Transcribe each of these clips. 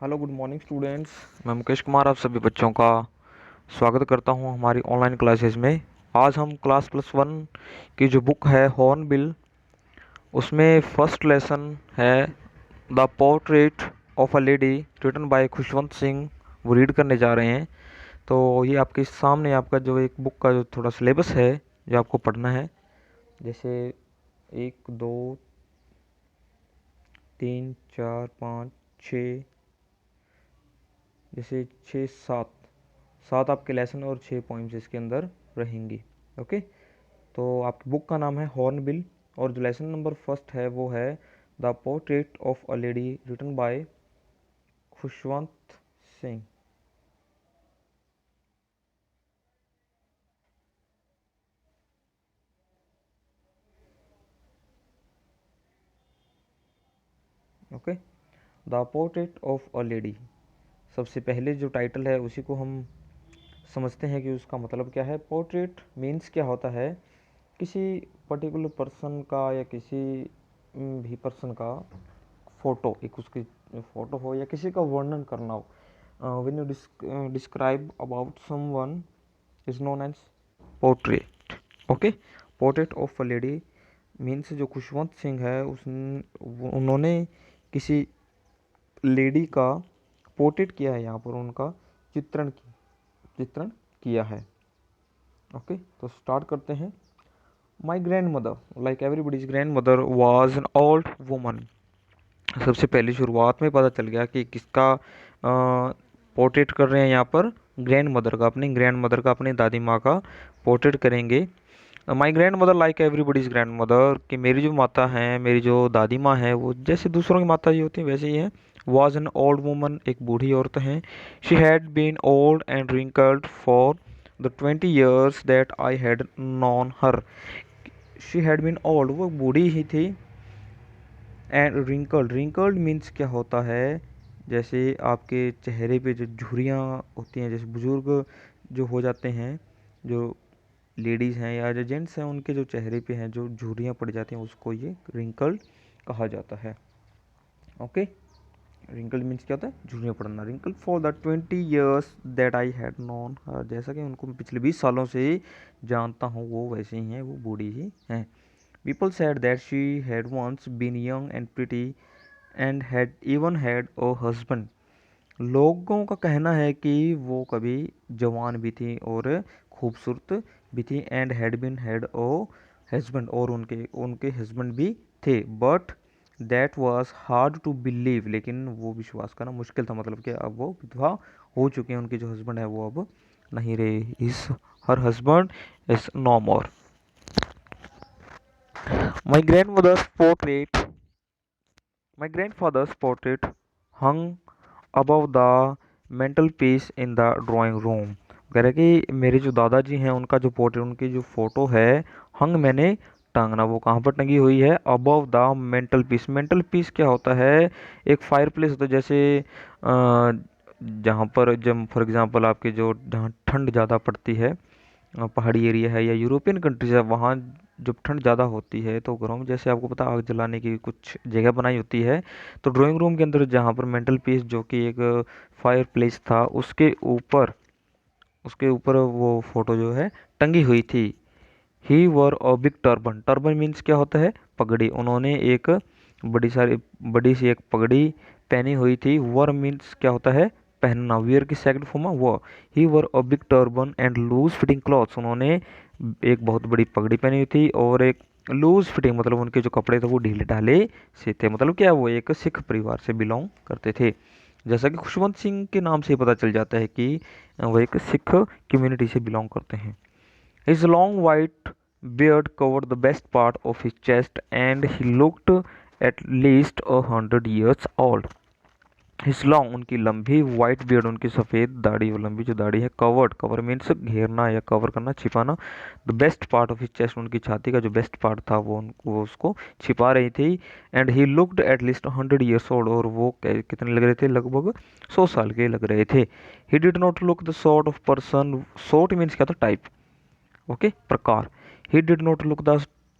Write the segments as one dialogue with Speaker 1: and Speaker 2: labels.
Speaker 1: Hello good morning students. मैं मुकेश कुमार आप सभी बच्चों का स्वागत करता हूं हमारी ऑनलाइन क्लासेस में। आज हम क्लास +1 की जो बुक है हॉर्नबिल, उसमें फर्स्ट लेसन है the portrait of a lady written by Khushwant Singh, वो रीड करने जा रहे हैं। तो ये आपके सामने आपका जो एक बुक का जो थोड़ा सिलेबस है जो आपको पढ़ना है, जैसे 1 2 3 4 5 6, जैसे 6 7 आपके लेसन और 6 पॉइंट्स इसके अंदर रहेंगी। ओके, तो आपकी बुक का नाम है हॉर्नबिल और जो लेसन नंबर फर्स्ट है वो है the portrait of a lady written by Khushwant Singh. Okay, the portrait of a lady, सबसे पहले जो टाइटल है उसी को हम समझते हैं कि उसका मतलब क्या है। पोर्ट्रेट मीन्स क्या होता है, किसी पर्टिकुलर पर्सन का या किसी भी पर्सन का फोटो, एक उसकी फोटो हो या किसी का वर्णन करना हो। When you describe about someone is known as portrait. Okay, portrait of a lady means जो खुशवंत सिंह है उन्होंने किसी लेडी का पोर्ट्रेट किया है, यहाँ पर उनका चित्रण किया है। ओके, तो स्टार्ट करते हैं। My grand mother, like everybody's grand mother, was an old woman. सबसे पहले शुरुआत में पता चल गया कि किसका पोर्ट्रेट कर रहे हैं यहाँ पर, ग्रैंड मदर का, अपनी ग्रैंड मदर का, अपनी दादी माँ का पोर्ट्रेट करेंगे। My grand mother like everybody's grand mother, कि मेरी जो माता हैं, मेरी जो दादी माँ है, वो जैसे दूसरों की माता जी होती हैं वैसे ही है। वॉज एन ओल्ड वुमन, एक बूढ़ी औरत हैं। She had been old and wrinkled for the 20 years that I had known her. She had been old, वो बूढ़ी ही थी। एंड रिंकल्ड, रिंकल्ड मीन्स क्या होता है, जैसे आपके चेहरे पे जो झुर्रियाँ होती हैं, जैसे बुजुर्ग जो हो जाते हैं, जो लेडीज़ हैं या जो जेंट्स हैं, उनके जो चेहरे पे हैं जो झुर्रियाँ पड़ जाती हैं, उसको ये रिंकल्ड कहा जाता है। ओके, रिंकल्ड मीन्स क्या होता है, झुर्रियाँ पड़ना। Wrinkled for the 20 years that I had known हर, जैसा कि उनको मैं पिछले 20 सालों से जानता हूँ, वो वैसे ही हैं, वो बूढ़ी ही हैं। People said that she had once been young and pretty and had even had a husband. लोगों का कहना है कि वो कभी जवान भी थी और खूबसूरत भी थी। And had been had oh husband, और उनके उनके हस्बैंड भी थे। But that was hard to believe, लेकिन वो विश्वास करना मुश्किल था। मतलब कि अब वो विधवा हो चुके हैं, उनके जो हस्बैंड है वो अब नहीं रहे। इस her husband is no more. My grandmother's portrait, my grandfather's portrait hung above the mantelpiece in the drawing room। कह रहे कि मेरे जो दादाजी हैं उनका जो पोर्ट्रेट, उनकी जो फोटो है, हंग मैंने टांगना, वो कहाँ पर टंगी हुई है, above the mental peace. Mental peace क्या होता है, एक फायर प्लेस होता है, जैसे जहाँ पर जब फॉर एग्जांपल आपके जो जहाँ ठंड ज़्यादा पड़ती है, पहाड़ी एरिया है या यूरोपियन कंट्रीज है, वहाँ जब ठंड ज़्यादा होती है तो घरों में जैसे आपको पता आग जलाने की कुछ जगह बनाई होती है। तो ड्राइंग रूम के अंदर जहाँ पर मेंटल पीस जो कि एक फायर प्लेस था, उसके ऊपर वो फोटो जो है टंगी हुई थी। She wore a big turban, turban means क्या होता है, पगड़ी। उन्होंने एक बड़ी सी एक पगड़ी पहनी हुई थी। वर मीन्स क्या होता है, पहनना। वियर की सेकंड फॉर्म है वो। She wore a big turban and loose fitting clothes, उन्होंने एक बहुत बड़ी पगड़ी पहनी हुई थी और एक लूज फिटिंग, मतलब उनके जो कपड़े थे वो ढीले ढाले से थे। मतलब क्या, वो एक सिख परिवार से बिलोंग करते थे। जैसा कि खुशवंत सिंह के नाम से ही पता चल जाता है कि वो एक सिख कम्युनिटी से बिलोंग करते हैं। His long white beard covered the best part of his chest, and he looked at least 100 years old. His long, उनकी लंबी white beard, उनकी सफ़ेद दाढ़ी, और लंबी जो दाढ़ी है, covered, cover means घेरना या cover करना, छिपाना। The best part of his chest, उनकी छाती का जो best part था वो उसको छिपा रही थी। And he looked at least 100 years old, और वो कितने लग रहे थे, लगभग 100 साल के लग रहे थे। He did not look the sort of person, sort means क्या था, type। ओके, प्रकार। He did not look the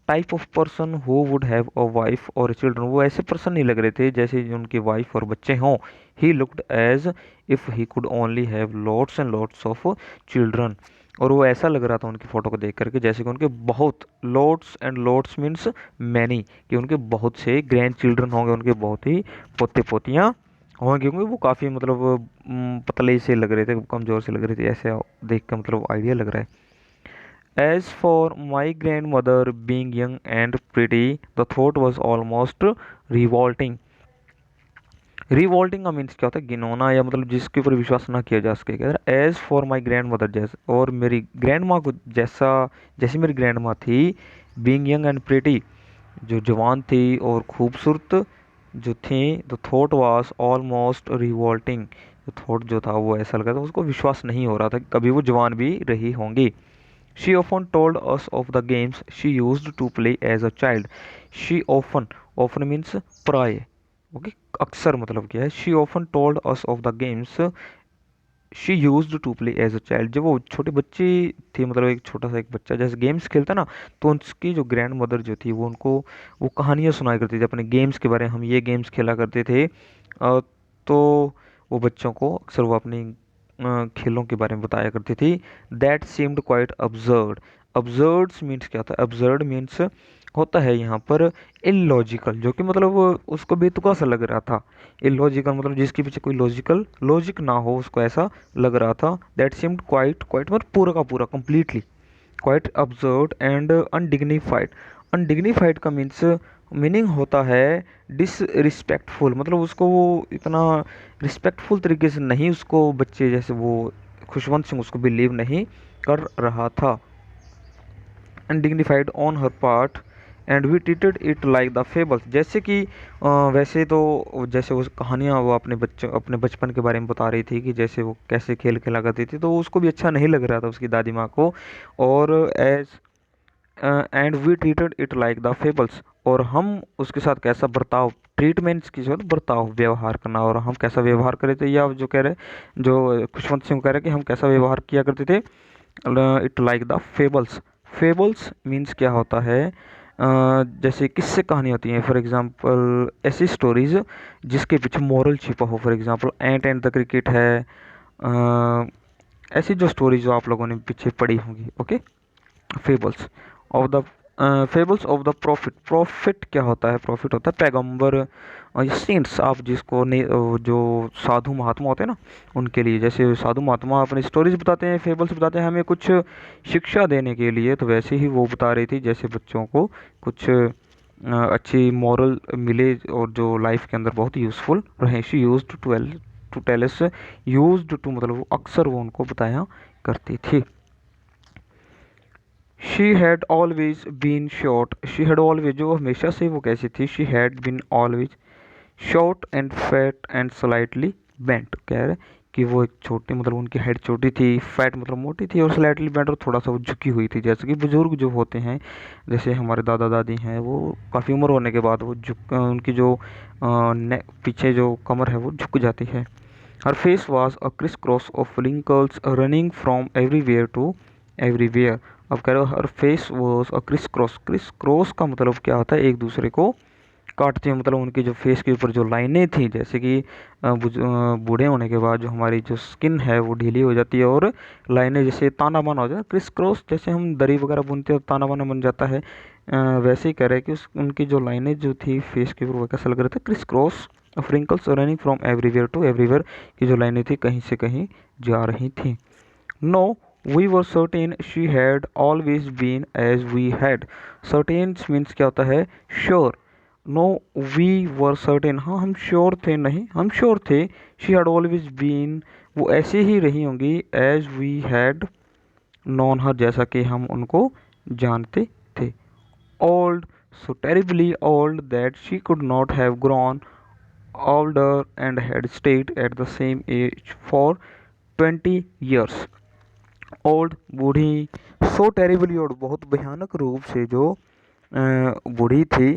Speaker 1: type of person who would have a wife और चिल्ड्रन, वो ऐसे पर्सन नहीं लग रहे थे जैसे उनकी वाइफ और बच्चे हों। He looked as if he could only have lots and lots of children, और वो ऐसा लग रहा था उनकी फ़ोटो को देख करके जैसे कि उनके बहुत, lots and lots means many, कि उनके बहुत से ग्रैंड चिल्ड्रन होंगे, उनके बहुत ही पोते पोतियाँ होंगे, क्योंकि वो काफ़ी मतलब पतले से लग रहे थे, कमज़ोर से लग रहे थे, ऐसे देख कर मतलब आइडिया लग रहा है। As for my grandmother being young and pretty, the thought was almost revolting. Revolting का मीन्स क्या होता है, गिनौना, या मतलब जिसके ऊपर विश्वास ना किया जा सके। कह रहा as for my grandmother, जैसे और मेरी ग्रैंड माँ को जैसा, जैसी मेरी ग्रैंड माँ थी, बीइंग यंग एंड प्रेटी, जो जवान थी और खूबसूरत जो थी, the thought was almost revolting, thought जो था वो ऐसा लगा था, उसको विश्वास नहीं हो रहा था कि कभी वो जवान भी रही होंगी। She often told us of the games she used to play as a child. She often, often means प्राय, ओके, अक्सर मतलब क्या है। She often told us of the games she used to play as a child. जब वो छोटे बच्चे थे, मतलब एक छोटा सा एक बच्चा जैसे गेम्स खेलता ना, तो उसकी जो ग्रैंड मदर जो थी वो उनको वो कहानियाँ सुनाया करती थी अपने गेम्स के बारे में। हम ये गेम्स खेला करते थे। तो वो बच्चों को अक्सर वो अपनी खेलों के बारे में बताया करती थी। That seemed quite absurd. Absurd means क्या होता है, अब्सर्ड मीन्स होता है यहाँ पर इलॉजिकल, जो कि मतलब वो उसको बेतुका सा लग रहा था। इलॉजिकल मतलब जिसके पीछे कोई लॉजिक ना हो, उसको ऐसा लग रहा था। दैट सीम्ड क्वाइट, क्वाइट मतलब पूरा का पूरा, completely, quite absurd and undignified. Undignified का मीनिंग होता है डिसरिस्पेक्टफुल, मतलब उसको वो इतना रिस्पेक्टफुल तरीके से नहीं, उसको बच्चे जैसे वो खुशवंत सिंह उसको बिलीव नहीं कर रहा था। Undignified on her part and we treated it like the fables, जैसे कि वैसे तो जैसे वो कहानियाँ वो अपने बचपन के बारे में बता रही थी कि जैसे वो कैसे खेल खेला करती थी, तो उसको भी अच्छा नहीं लग रहा था उसकी दादी माँ को। और as and we treated it like the fables, और हम उसके साथ कैसा बर्ताव, ट्रीटमेंट्स की जो बर्ताव, व्यवहार करना, और हम कैसा व्यवहार करे थे, या जो कह रहे, जो खुशवंत सिंह कह रहे कि हम कैसा व्यवहार किया करते थे, it like the fables. Fables means क्या होता है, जैसे किस्से कहानी होती हैं, फॉर एग्जांपल ऐसी स्टोरीज जिसके पीछे मॉरल छिपा हो, for example ant and the cricket है, ऐसी जो स्टोरी जो आप लोगों ने पीछे पढ़ी होंगी, okay. Fables of the fables of the profit. Profit क्या होता है, प्रॉफिट होता है पैगंबर या सेंट्स, आप जिसको नहीं, जो साधु महात्मा होते हैं ना, उनके लिए, जैसे साधु महात्मा अपनी स्टोरीज बताते हैं, फेबल्स बताते हैं हमें कुछ शिक्षा देने के लिए, तो वैसे ही वो बता रही थी जैसे बच्चों को कुछ अच्छी मॉरल मिले और जो लाइफ के अंदर बहुत यूज़फुल रहे। She used to tell us, used to मतलब वो अक्सर वो उनको बताया करती थी। She had always been short, she had always, जो हमेशा से वो कैसी थी, she had been always short and fat and slightly bent, कह रहे कि वो एक छोटी, मतलब उनकी हेड छोटी थी, फैट मतलब मोटी थी, और स्लाइटली बेंट और थोड़ा सा वो झुकी हुई थी, जैसे कि बुजुर्ग जो होते हैं, जैसे हमारे दादा दादी हैं, वो काफ़ी उम्र होने के बाद वो झुक, उनकी जो पीछे जो कमर है वो झुक जाती है। Her face was a criss cross of wrinkles running from everywhere to everywhere. अब कह रहे हो her face was a criss cross, criss cross का मतलब क्या होता है, एक दूसरे को काटते हैं, मतलब उनके जो फेस के ऊपर जो लाइनें थी, जैसे कि बूढ़े होने के बाद जो हमारी जो स्किन है वो ढीली हो जाती है, और लाइनें जैसे ताना बाना हो जाता है, क्रिस क्रॉस, जैसे हम दरी वगैरह बुनते हैं तो ताना बाना बन जाता है, वैसे ही कह रहे हैं कि उनकी जो लाइनें जो थी फेस के ऊपर वो कैसा लग रहा था, criss cross of wrinkles running from everywhere to everywhere, की जो लाइनें थी कहीं से कहीं जा रही थी। No we were certain she had always been as we had. Certain means क्या होता है, sure. No we were certain, हाँ हम श्योर थे, नहीं हम श्योर थे। शी हैड ऑलवेज बीन, वो ऐसे ही रही होंगी, एज वी हैड नॉन हर, जैसा कि हम उनको जानते थे। Old, so terribly old that she could not have grown older and had stayed at the same age for 20 years. Old Burhi, so terribly old, बहुत भयानक रूप से जो बूढ़ी थी,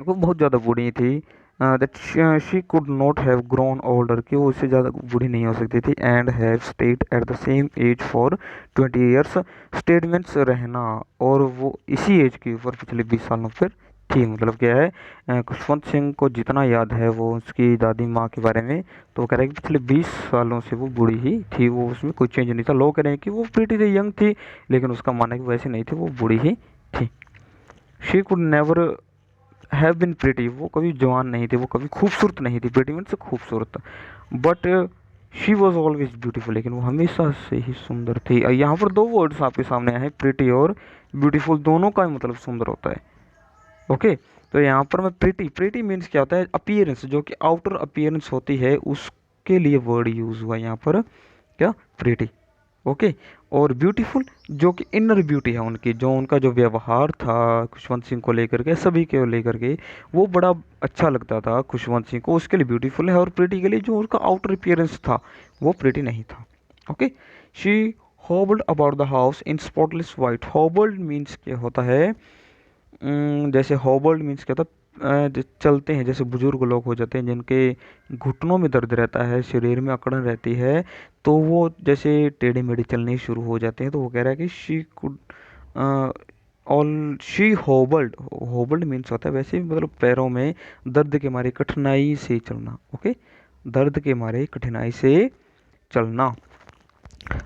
Speaker 1: वो बहुत ज़्यादा बूढ़ी थी, that she could not have grown older, कि वो उससे ज़्यादा बूढ़ी नहीं हो सकती थी, and have stayed at the same age for 20 years. Statements रहना, और वो इसी एज के ऊपर पिछले 20 सालों पर थी। मतलब क्या है, खुशवंत सिंह को जितना याद है वो उसकी दादी माँ के बारे में, तो वो कह रहे हैं कि पिछले 20 सालों से वो बूढ़ी ही थी, वो उसमें कोई चेंज नहीं था। लोग कह रहे हैं कि वो प्रीटी थी, यंग थी, लेकिन उसका मानना है कि वैसे नहीं थी, वो बूढ़ी ही थी। She could never have been pretty, वो कभी जवान नहीं थी, वो कभी खूबसूरत नहीं थी, प्रिटी मीन्स खूबसूरत, but she was always beautiful, लेकिन वो हमेशा से ही सुंदर थी। यहाँ पर दो वर्ड्स आपके सामने आए हैं, प्रिटी और ब्यूटीफुल, दोनों का मतलब सुंदर होता है। ओके, तो यहाँ पर मैं प्रिटी, प्रिटी मीन्स क्या होता है, अपीयरेंस, जो कि आउटर अपीयरेंस होती है उसके लिए वर्ड यूज हुआ यहाँ पर, क्या, प्रिटी। ओके, और ब्यूटीफुल जो कि इनर ब्यूटी है उनकी, जो उनका जो व्यवहार था खुशवंत सिंह को लेकर के, सभी के लेकर के, वो बड़ा अच्छा लगता था खुशवंत सिंह को, उसके लिए ब्यूटीफुल है। और प्रीटी के लिए जो उसका आउटर अपीयरेंस था वो प्रीटी नहीं था। Okay, she hobbled about the house in spotless white. Hobbled means क्या होता है, जैसे हॉबल्ड मीन्स क्या था, चलते हैं, जैसे बुजुर्ग लोग हो जाते हैं जिनके घुटनों में दर्द रहता है, शरीर में अकड़न रहती है, तो वो जैसे टेढ़े मेढ़े चलने शुरू हो जाते हैं, तो वो कह रहा है कि she could all she hobbled, hobbled means होता है वैसे, मतलब पैरों में दर्द के मारे कठिनाई से चलना। ओके, दर्द के मारे कठिनाई से चलना।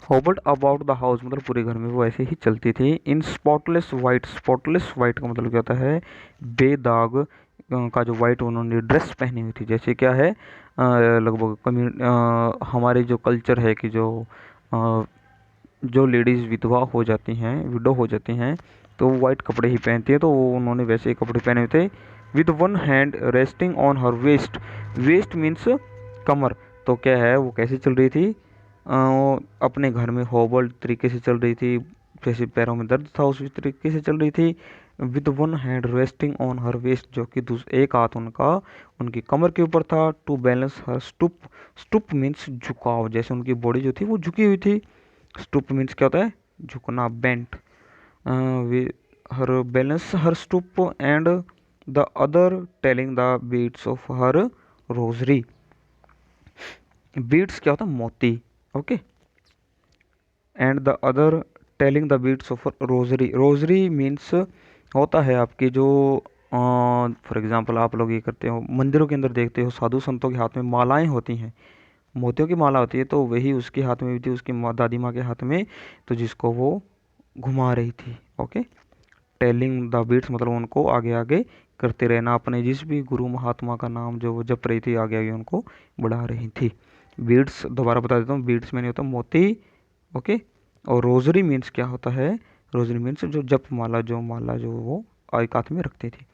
Speaker 1: होबल्ड अबाउट द हाउस मतलब पूरे घर में वो ऐसे ही चलती थी। इन स्पॉटलेस वाइट, स्पॉटलेस वाइट का मतलब क्या होता है, बेदाग का जो वाइट उन्होंने ड्रेस पहनी हुई थी। जैसे क्या है, लगभग हमारे जो कल्चर है कि जो लेडीज़ विधवा हो जाती हैं, विडो हो जाती हैं, तो वो वाइट कपड़े ही पहनती है, तो वो उन्होंने वैसे ही कपड़े पहने हुए थे। With one hand resting on her waist, waist means कमर, तो क्या है वो कैसे चल रही थी, अपने घर में होबल्ड तरीके से चल रही थी, जैसे पैरों में दर्द था उसी तरीके से चल रही थी। With one hand resting on her waist, जो कि एक हाथ उनका उनकी कमर के ऊपर था। To balance her stoop, stoop means झुकाव, जैसे उनकी बॉडी जो थी वो झुकी हुई थी। स्टूप मीन्स क्या होता है, झुकना, bent. Her balance her stoop and the other telling the beads of her rosary. Beads क्या होता है, मोती। Okay, and the other telling the beads of rosary, rosary means होता है आपकी जो, फॉर एग्जांपल आप लोग ये करते हो, मंदिरों के अंदर देखते हो साधु संतों के हाथ में मालाएं होती हैं, मोतियों की माला होती है, तो वही उसके हाथ में भी थी, उसकी दादी माँ के हाथ में, तो जिसको वो घुमा रही थी। ओके, टेलिंग द बीट्स मतलब उनको आगे आगे करते रहना, अपने जिस भी गुरु महात्मा का नाम जो वो जप रही थी, आगे आगे उनको बढ़ा रही थी। बीट्स दोबारा बता देता हूँ, बीट्स में नहीं होता मोती। ओके, और रोजरी मीन्स क्या होता है, रोजरी मीन्स जो जप माला, जो माला जो वो एक हाथ में रखती थी।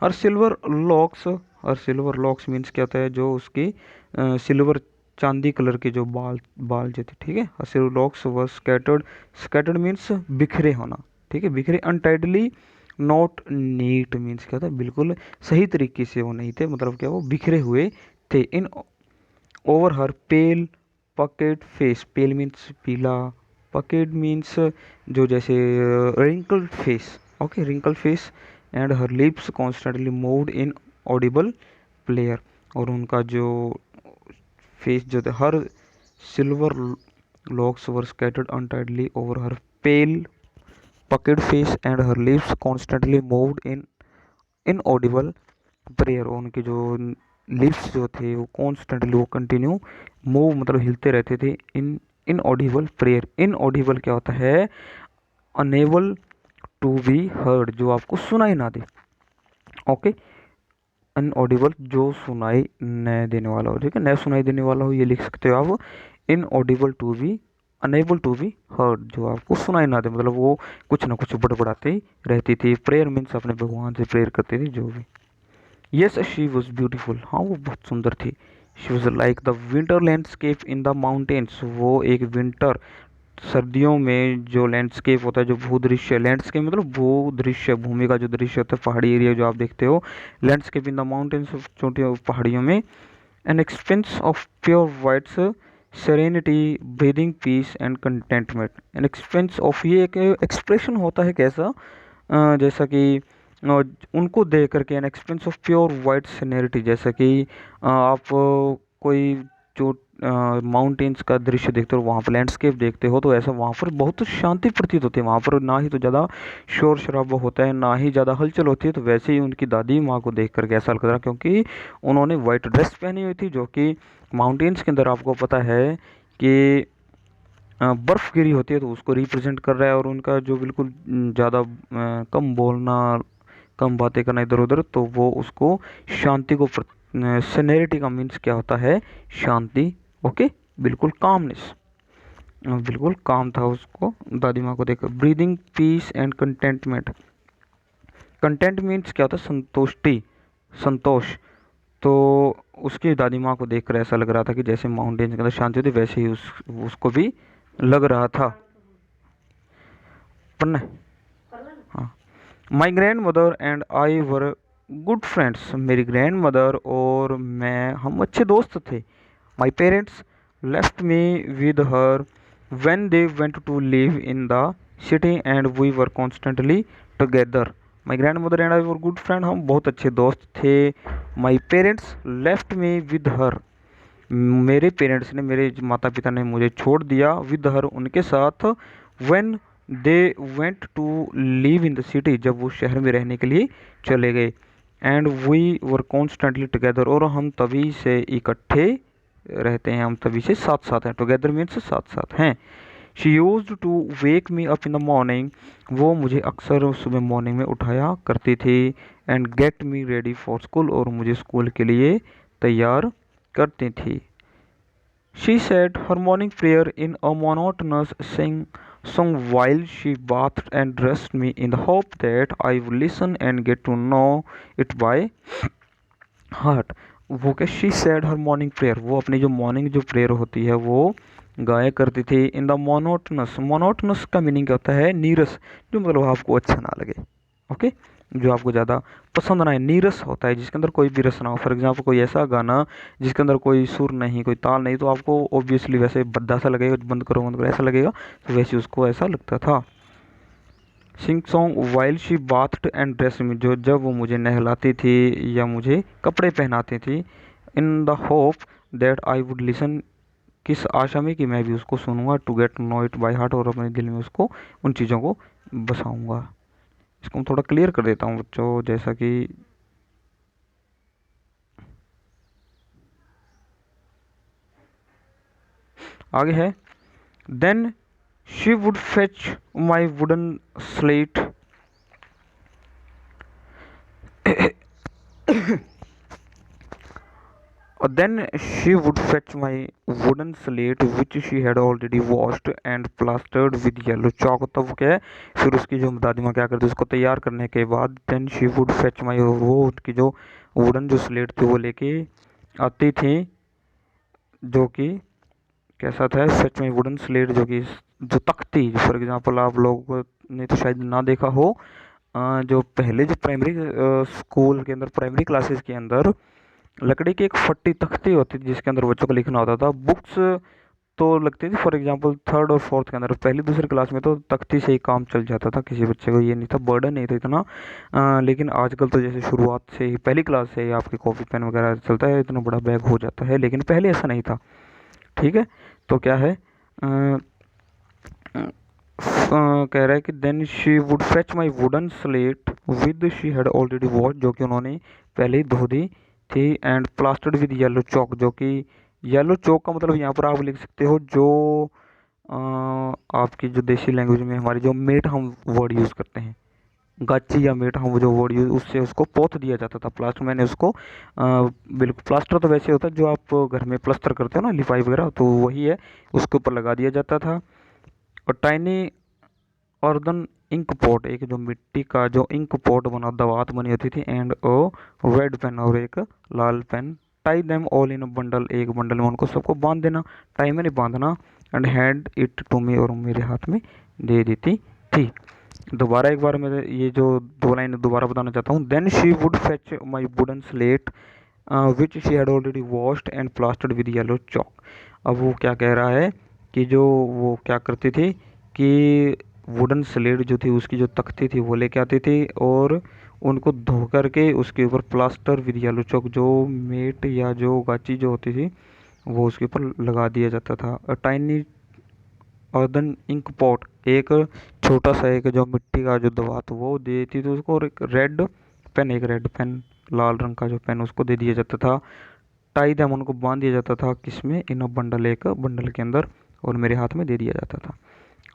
Speaker 1: और सिल्वर लॉक्स, और सिल्वर लॉक्स मीन्स क्या होता है, जो उसकी सिल्वर चांदी कलर के जो बाल बाल जो थे, ठीक है। और सिल्वर लॉक्स वर स्कैटर्ड, स्कैटर्ड मीन्स बिखरे होना, ठीक है, बिखरे। अनटाइडली, नॉट नीट मीन्स क्या होता है, बिल्कुल सही तरीके से वो नहीं थे, मतलब क्या वो बिखरे हुए थे। In over her pale puckered face, pale means पीला, पकेट मीन्स जो जैसे wrinkled face. Okay, wrinkle face. And her lips constantly moved in audible prayer, और उनका जो फेस जो था, her silver locks were scattered untidily over her pale puckered face and her lips constantly moved in inaudible prayer। उनके जो lips जो थे वो कॉन्स्टेंटली, वो कंटिन्यू मूव मतलब हिलते रहते थे। इन इनऑडिबल प्रेयर, इनऑडिबल क्या होता है, अनेबल टू बी हर्ड, जो आपको सुनाई ना दे। ओके, अनऑडिबल जो सुनाई न देने वाला हो, ठीक है, न सुनाई देने वाला हो, ये लिख सकते हो आप। Inaudible to be, unable to be heard, जो आपको सुनाई ना दे, मतलब वो कुछ ना कुछ बड़बड़ाते ही रहती थी। प्रेयर मीन्स अपने भगवान से प्रेयर करती थी, जो भी। यस शी वॉज ब्यूटीफुल, हाँ वो बहुत सुंदर थी। She was like the winter landscape in the mountains, वो एक विंटर, सर्दियों में जो लैंडस्केप होता है, जो भूदृश्य, लैंडस्केप मतलब भूदृश्य, भूमि का जो दृश्य होता है, पहाड़ी एरिया जो आप देखते हो, लैंडस्केप इन द माउंटेन्स, छोटी पहाड़ियों में। An expanse of pure whites, serenity, breathing peace and contentment. An expanse of, ये एक एक्सप्रेशन होता है कैसा, जैसा कि उनको देख करके an experience of pure white serenity, जैसे कि आप कोई जो माउंटेन्स का दृश्य देखते हो, वहाँ पर लैंडस्केप देखते हो, तो ऐसा वहाँ पर बहुत शांति प्रतीत होती है। वहाँ पर ना ही तो ज़्यादा शोर शराबा होता है, ना ही ज़्यादा हलचल होती है। तो वैसे ही उनकी दादी माँ को देख करके ऐसा लग रहा, क्योंकि उन्होंने वाइट ड्रेस पहनी हुई थी, जो कि माउंटेन्स के अंदर आपको पता है कि बर्फ़ गिरी होती है, तो उसको रिप्रेजेंट कर रहा है। और उनका जो बिल्कुल ज़्यादा कम बोलना, कम बातें करना इधर उधर, तो वो उसको शांति को सेनेरिटी का मीन्स क्या होता है, शांति। ओके, बिल्कुल कामनेस, बिल्कुल काम था उसको दादी माँ को देखकर। Breathing peace and contentment, content means क्या होता है, संतुष्टि, संतोष। तो उसकी दादी माँ को देखकर ऐसा लग रहा था कि जैसे माउंटेन के अंदर शांति होती, वैसे ही उसको भी लग रहा था। पढ़ना है? हाँ। My grand mother and I were good friends, मेरी ग्रैंड मदर और मैं, हम अच्छे दोस्त थे। My parents left me with her when they went to live in the city and we were constantly together. My grandmother and I were good friend, हम बहुत अच्छे दोस्त थे। My parents left me with her, मेरे parents ने, मेरे माता पिता ने मुझे छोड़ दिया with her, उनके साथ। when they went to live in the city, जब वो शहर में रहने के लिए चले गए। and we were constantly together, और हम तभी से इकट्ठे रहते हैं, हम तभी से साथ साथ हैं। टुगेदर मीन्स साथ साथ हैं। She used to wake me up in the morning, वो मुझे अक्सर सुबह मॉर्निंग में उठाया करती थी। And get me ready for school, और मुझे स्कूल के लिए तैयार करती थी। She said her morning prayer in a monotonous song while she bathed and dressed me in the hope that I would listen and get to know it by heart। वो क्या, she said her morning prayer, वो अपनी जो morning जो prayer होती है वो गाया करती थी। इन द मोनोटनस, मोनोटनस का मीनिंग क्या होता है, नीरस, जो मतलब आपको अच्छा ना लगे। ओके, जो आपको ज़्यादा पसंद ना आए, नीरस होता है जिसके अंदर कोई भी रस ना हो। फॉर एग्जाम्पल कोई ऐसा गाना जिसके अंदर कोई सुर नहीं, कोई ताल नहीं, तो आपको ऑब्वियसली वैसे भद्दा सा लगेगा, बंद करो ऐसा लगेगा। तो वैसे उसको ऐसा लगता था। Sing song while she bathed and dress me, जो जब वो मुझे नहलाती थी या मुझे कपड़े पहनाती थी। In the hope that I would listen, किस आशा में कि मैं भी उसको सुनूंगा। To get know it by heart, और अपने दिल में उसको, उन चीज़ों को बसाऊंगा। इसको मैं थोड़ा क्लियर कर देता हूँ बच्चों, जैसा कि आगे है। Then she would fetch my wooden slate, then she would fetch my wooden slate which she had already washed and plastered with yellow chalk। तब क्या है, फिर उसकी जो दादी माँ क्या करती, उसको तैयार करने के बाद then she would fetch my, वो उनकी जो वुडन जो स्लेट थी वो लेके आती थी, जो कि कैसा था, फेच माई वुडन स्लेट, जो कि जो तख्ती, फॉर एग्जांपल आप लोग ने तो शायद ना देखा हो, जो पहले जो प्राइमरी स्कूल के अंदर, प्राइमरी क्लासेस के अंदर लकड़ी की एक फट्टी तख्ती होती थी जिसके अंदर बच्चों को लिखना होता था। बुक्स तो लगती थी फॉर एग्जांपल थर्ड और फोर्थ के अंदर, पहली दूसरी क्लास में तो तख्ती से ही काम चल जाता था, किसी बच्चे को ये नहीं था, बर्डन नहीं था इतना। लेकिन आजकल तो जैसे शुरुआत से ही, पहली क्लास से ही आपकी कॉपी पेन वगैरह चलता है, इतना बड़ा बैग हो जाता है, लेकिन पहले ऐसा नहीं था। ठीक है, तो क्या है, कह रहा है कि then she would fetch my wooden slate with she had already wash, जो कि उन्होंने पहले ही धो दी थी। And plastered with yellow chalk, जो कि येलो चौक का मतलब यहाँ पर आप लिख सकते हो जो आपकी जो देसी लैंग्वेज में हमारी जो मेट हम वर्ड यूज़ करते हैं, गाची या मेट, हम जो वर्ड यूज, उससे उसको पोत दिया जाता था। प्लास्टर, मैंने उसको बिल्कुल, प्लास्टर तो वैसे होता है जो आप घर में प्लास्टर करते हो ना, लिपाई वगैरह, तो वही है, उसके ऊपर लगा दिया जाता था। और टाइनी अर्दन इंक पॉट, एक जो मिट्टी का जो इंक पॉट बना, दवात बनी होती थी। एंड ओ रेड पेन, और एक लाल pen. Tie them all in a bundle, एक बंडल में उनको सबको बांध देना, टाई में नहीं बांधना। And hand it to me, और मेरे हाथ में दे देती थी। दोबारा एक बार मैं ये जो दो लाइन दोबारा बताना चाहता हूँ। Then she would fetch my wooden slate which she had already washed and plastered with yellow chalk. अब वो क्या कह रहा है कि जो वो क्या करती थी कि वुडन स्लेट जो थी, उसकी जो तख्ती थी वो लेके आती थी, और उनको धो करके उसके ऊपर प्लास्टर विद येलो चौक, जो मेट या जो गाची जो होती थी वो उसके ऊपर लगा दिया जाता था। A tiny earthen ink pot, एक छोटा सा एक जो मिट्टी का जो दवात वो दे देती थी उसको, और एक रेड पेन लाल रंग का जो पेन उसको दे दिया जाता था। टाई देम, उनको बांध दिया जाता था किसमें, इन अ बंडल, एक बंडल के अंदर, और मेरे हाथ में दे दिया जाता था।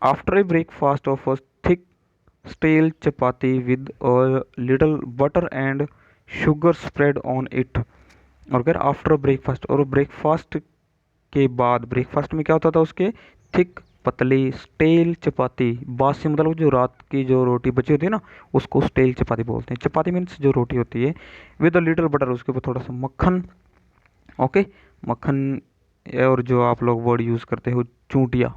Speaker 1: After a breakfast of a thick stale chapati with a little butter and sugar spread on it. और फिर आफ्टर ब्रेकफास्ट, और ब्रेकफास्ट के बाद, ब्रेकफास्ट में क्या होता था उसके, थिक पतली स्टेल चपाती, बासी मतलब जो रात की जो रोटी बची होती है ना उसको स्टेल चपाती बोलते हैं। चपाती मीन्स जो रोटी होती है, विद अ लिटिल बटर, उसके ऊपर थोड़ा सा मक्खन। ओके, मक्खन, और जो आप लोग वर्ड यूज़ करते हो चूंटिया,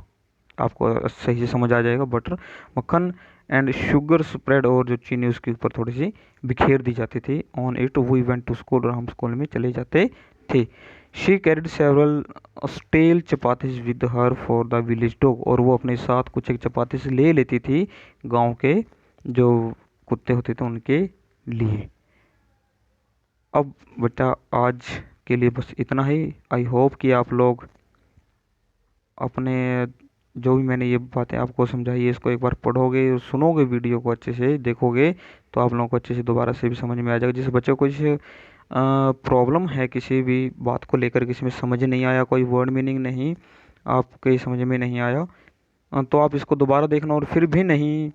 Speaker 1: आपको सही से समझ आ जाएगा, बटर, मक्खन एंड शुगर स्प्रेड, और जो चीनी उसके ऊपर थोड़ी सी बिखेर दी जाती थी। On it we went to school, और हम स्कूल में चले जाते थे। She carried several stale chapatis with her for the village dog, और वो अपने साथ कुछ एक चपाती से ले लेती थी गांव के जो कुत्ते होते थे उनके लिए। अब बेटा आज के लिए बस इतना ही। आई होप कि आप लोग अपने जो भी मैंने ये बातें आपको समझाई है इसको एक बार पढ़ोगे और सुनोगे, वीडियो को अच्छे से देखोगे, तो आप लोगों को अच्छे से दोबारा से भी समझ में आ जाएगा। जिस बच्चों को कुछ प्रॉब्लम है किसी भी बात को लेकर, किसी में समझ नहीं आया, कोई वर्ड मीनिंग नहीं आपके समझ में नहीं आया, तो आप इसको दोबारा देखना। और फिर भी नहीं,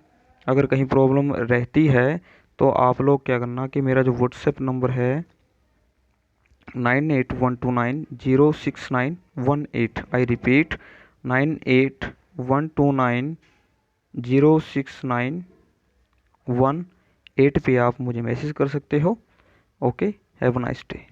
Speaker 1: अगर कहीं प्रॉब्लम रहती है तो आप लोग क्या करना कि मेरा जो व्हाट्सएप नंबर है 9812906918, आई रिपीट 9812906918 पे आप मुझे मैसेज कर सकते हो। Okay, have a nice day.